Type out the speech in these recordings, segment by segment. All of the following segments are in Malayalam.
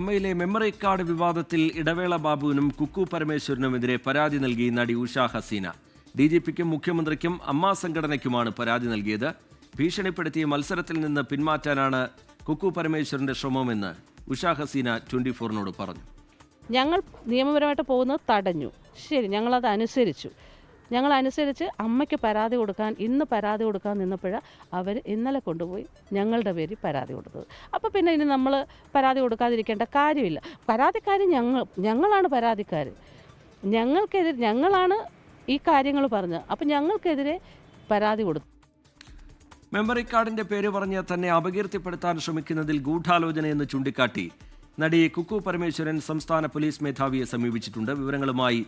അമ്മയിലെ മെമ്മറി കാർഡ് വിവാദത്തിൽ ഇടവേള ബാബുവിനും കുക്കു പരമേശ്വരനുമെതിരെ പരാതി നൽകി നടി ഉഷ ഹസീന. ഡിജിപിക്കും മുഖ്യമന്ത്രിക്കും അമ്മ സംഘടനയ്ക്കുമാണ് പരാതി നൽകിയത്. ഭീഷണിപ്പെടുത്തിയ മത്സരത്തിൽ നിന്ന് പിന്മാറ്റാനാണ് കുക്കു പരമേശ്വരന്റെ ശ്രമമെന്ന് ഉഷ ഹസീന 24-നോട് പറഞ്ഞു. ഞങ്ങൾ നിയമപരമായിട്ട് പോകുന്നത് തടഞ്ഞു. ശരി, ഞങ്ങളത് അനുസരിച്ച് അമ്മയ്ക്ക് പരാതി കൊടുക്കാൻ ഇന്ന് പരാതി കൊടുക്കാൻ നിന്നപ്പോഴാണ് അവർ ഇന്നലെ കൊണ്ടുപോയി ഞങ്ങളുടെ പേരിൽ പരാതി കൊടുത്തത്. അപ്പോൾ പിന്നെ ഇനി നമ്മൾ പരാതി കൊടുക്കാതിരിക്കേണ്ട കാര്യമില്ല. പരാതിക്കാർ ഞങ്ങളാണ് പരാതിക്കാർ. ഞങ്ങളാണ് ഈ കാര്യങ്ങൾ പറഞ്ഞത്. അപ്പം ഞങ്ങൾക്കെതിരെ പരാതി കൊടുത്തു. മെമ്മറി കാർഡിന്റെ പേര് പറഞ്ഞ് തന്നെ അപകീർത്തിപ്പെടുത്താൻ ശ്രമിക്കുന്നതിൽ ഗൂഢാലോചനയെന്ന് ചൂണ്ടിക്കാട്ടി നടി കുക്കു പരമേശ്വരൻ സംസ്ഥാന പോലീസ് മേധാവിയെ സമീപിച്ചിട്ടുണ്ട്. വിവരങ്ങളുമായി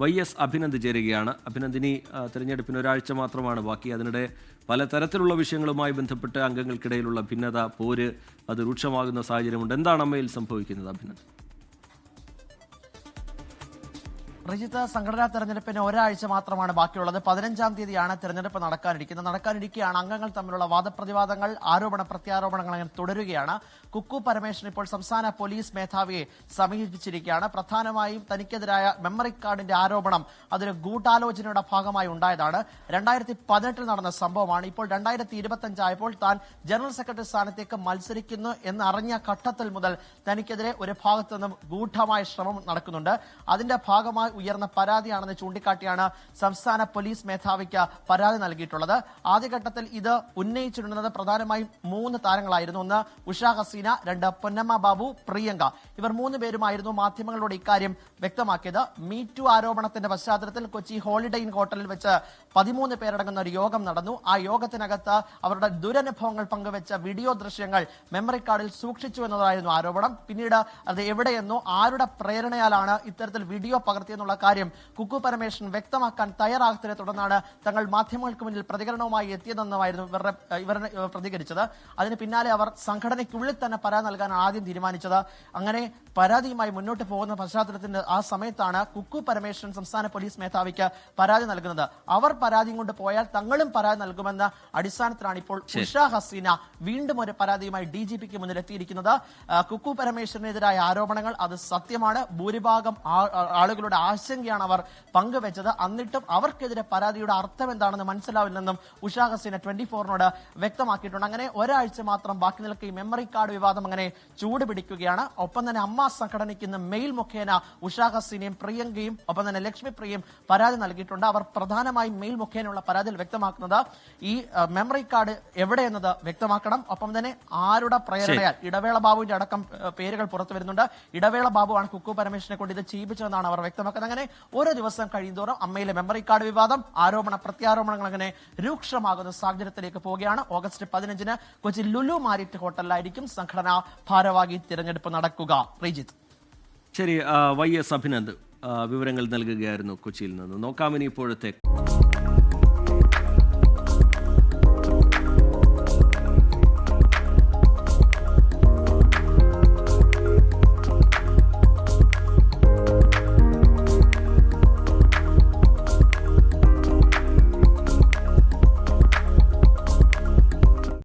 YS അഭിനന്ദ് ചേരുകയാണ്. അഭിനന്ദിനി, തെരഞ്ഞെടുപ്പിന് ഒരാഴ്ച മാത്രമാണ് ബാക്കി. അതിനിടെ പലതരത്തിലുള്ള വിഷയങ്ങളുമായി ബന്ധപ്പെട്ട് അംഗങ്ങൾക്കിടയിലുള്ള ഭിന്നത, പോര് അത് രൂക്ഷമാകുന്ന സാഹചര്യമുണ്ട്. എന്താണ് അമ്മയിൽ സംഭവിക്കുന്നത്, അഭിനന്ദ്? റിജിത്ത്, സംഘടനാ തെരഞ്ഞെടുപ്പിന് ഒരാഴ്ച മാത്രമാണ് ബാക്കിയുള്ളത്. 15-ാം തീയതിയാണ് തെരഞ്ഞെടുപ്പ് നടക്കാനിരിക്കുകയാണ്. അംഗങ്ങൾ തമ്മിലുള്ള വാദപ്രതിവാദങ്ങൾ, ആരോപണ പ്രത്യാരോപണങ്ങൾ അങ്ങനെ തുടരുകയാണ്. കുക്കു പരമേശ്വരൻ ഇപ്പോൾ സംസ്ഥാന പോലീസ് മേധാവിയെ സമീപിച്ചിരിക്കുകയാണ്. പ്രധാനമായും തനിക്കെതിരായ മെമ്മറി കാർഡിന്റെ ആരോപണം അതൊരു ഗൂഢാലോചനയുടെ ഭാഗമായി ഉണ്ടായതാണ്. 2018 നടന്ന സംഭവമാണ്. ഇപ്പോൾ 2025 ആയപ്പോൾ താൻ ജനറൽ സെക്രട്ടറി സ്ഥാനത്തേക്ക് മത്സരിക്കുന്നു എന്നറിഞ്ഞ ഘട്ടത്തിൽ മുതൽ തനിക്കെതിരെ ഒരു ഭാഗത്തു നിന്നും ഗൂഢമായ ശ്രമം നടക്കുന്നുണ്ട്. അതിന്റെ ഭാഗമായി ഉയർന്ന പരാതിയാണെന്ന് ചൂണ്ടിക്കാട്ടിയാണ് സംസ്ഥാന പോലീസ് മേധാവിക്ക് പരാതി നൽകിയിട്ടുള്ളത്. ആദ്യഘട്ടത്തിൽ ഇത് ഉന്നയിച്ചിരുന്നത് പ്രധാനമായും 3 താരങ്ങളായിരുന്നു. ഒന്ന് ഉഷ ഹസീന, 2 പൊന്നമ്മ ബാബു, പ്രിയങ്ക. ഇവർ 3 പേരുമായിരുന്നു മാധ്യമങ്ങളോട് ഇക്കാര്യം വ്യക്തമാക്കിയത്. മീറ്റു ആരോപണത്തിന്റെ പശ്ചാത്തലത്തിൽ കൊച്ചി ഹോളിഡേ ഇൻ ഹോട്ടലിൽ വെച്ച് 13 പേരടങ്ങുന്ന ഒരു യോഗം നടന്നു. ആ യോഗത്തിനകത്ത് അവരുടെ ദുരനുഭവങ്ങൾ പങ്കുവെച്ച വീഡിയോ ദൃശ്യങ്ങൾ മെമ്മറി കാർഡിൽ സൂക്ഷിച്ചു എന്നതായിരുന്നു ആരോപണം. പിന്നീട് അത് എവിടെയെന്നോ ആരുടെ പ്രേരണയാലാണ് ഇത്തരത്തിൽ വീഡിയോ പകർത്തിയെന്നുള്ള കാര്യം കുക്കു പരമേശ്വരൻ വ്യക്തമാക്കാൻ തയ്യാറാകത്തിനെ തുടർന്നാണ് തങ്ങൾ മാധ്യമങ്ങൾക്ക് മുന്നിൽ പ്രതികരണവുമായി എത്തിയതെന്നുമായിരുന്നു ഇവർ പ്രതികരിച്ചത്. അതിന് പിന്നാലെ അവർ സംഘടനയ്ക്കുള്ളിൽ തന്നെ പരാതി നൽകാനാണ് ആദ്യം തീരുമാനിച്ചത്. അങ്ങനെ പരാതിയുമായി മുന്നോട്ട് പോകുന്ന പശ്ചാത്തലത്തിന്റെ ആ സമയത്താണ് കുക്കു പരമേശ്വരൻ സംസ്ഥാന പോലീസ് മേധാവിക്ക് പരാതി നൽകുന്നത്. അവർ പരാതിയും കൊണ്ട് പോയാൽ തങ്ങളും പരാതി നൽകുമെന്ന അടിസ്ഥാനത്തിലാണ് ഇപ്പോൾ ഉഷ ഹസീന വീണ്ടും ഒരു പരാതിയുമായി DGPക്ക് മുന്നിൽ എത്തിയിരിക്കുന്നത്. കുക്കു പരമേശ്വരനെതിരായ ആരോപണങ്ങൾ അത് സത്യമാണ്. ഭൂരിഭാഗം ആളുകളുടെ ആശങ്കയാണ് അവർ പങ്കുവെച്ചത്. എന്നിട്ടും അവർക്കെതിരെ പരാതിയുടെ അർത്ഥം എന്താണെന്ന് മനസ്സിലാവില്ലെന്നും ഉഷ ഹസീന 24-നോട് വ്യക്തമാക്കിയിട്ടുണ്ട്. അങ്ങനെ ഒരാഴ്ച മാത്രം ബാക്കി നിൽക്കെ ഈ മെമ്മറി കാർഡ് വിവാദം അങ്ങനെ ചൂടുപിടിക്കുകയാണ്. ഒപ്പം തന്നെ അമ്മ സംഘടനയ്ക്ക് ഇന്ന് മെയിൽ മുഖേന ഉഷ ഹസീനയും പ്രിയങ്കയും ഒപ്പം തന്നെ ലക്ഷ്മി പ്രിയയും പരാതി നൽകിയിട്ടുണ്ട്. അവർ പ്രധാനമായും മെയിൽ മുഖേനയുള്ള പരാതിയിൽ വ്യക്തമാക്കുന്നത് ഈ മെമ്മറി കാർഡ് എവിടെയെന്നത് വ്യക്തമാക്കണം. ഒപ്പം തന്നെ ആരുടെ പ്രേരണയാൽ, ഇടവേള ബാബുവിന്റെ അടക്കം പേരുകൾ പുറത്തു വരുന്നുണ്ട്. ഇടവേള ബാബുവാണ് കുക്കു പരമേശ്വരനെ കൊണ്ട് ഇത് ചെയ്യിപ്പിച്ചതെന്നാണ് അവർ വ്യക്തമാക്കുന്നത്. അങ്ങനെ ഓരോ ദിവസം കഴിയുന്തോറും അമ്മയിലെ മെമ്മറി കാർഡ് വിവാദം, ആരോപണ പ്രത്യാരോപണങ്ങൾ അങ്ങനെ രൂക്ഷമാകുന്ന സാഹചര്യത്തിലേക്ക് പോവുകയാണ്. ഓഗസ്റ്റ് 15-ന് കൊച്ചി ലുലു മാരിറ്റ് ഹോട്ടലിലായിരിക്കും സംഘടനാ ഭാരവാഹി തിരഞ്ഞെടുപ്പ് നടക്കുക. ശ്രീജിത്ത്, ശരി. YS അഭിനന്ദ് വിവരങ്ങൾ നൽകുകയായിരുന്നു കൊച്ചിയിൽ നിന്ന്. നോക്കാം ഇനി ഇപ്പോഴത്തെ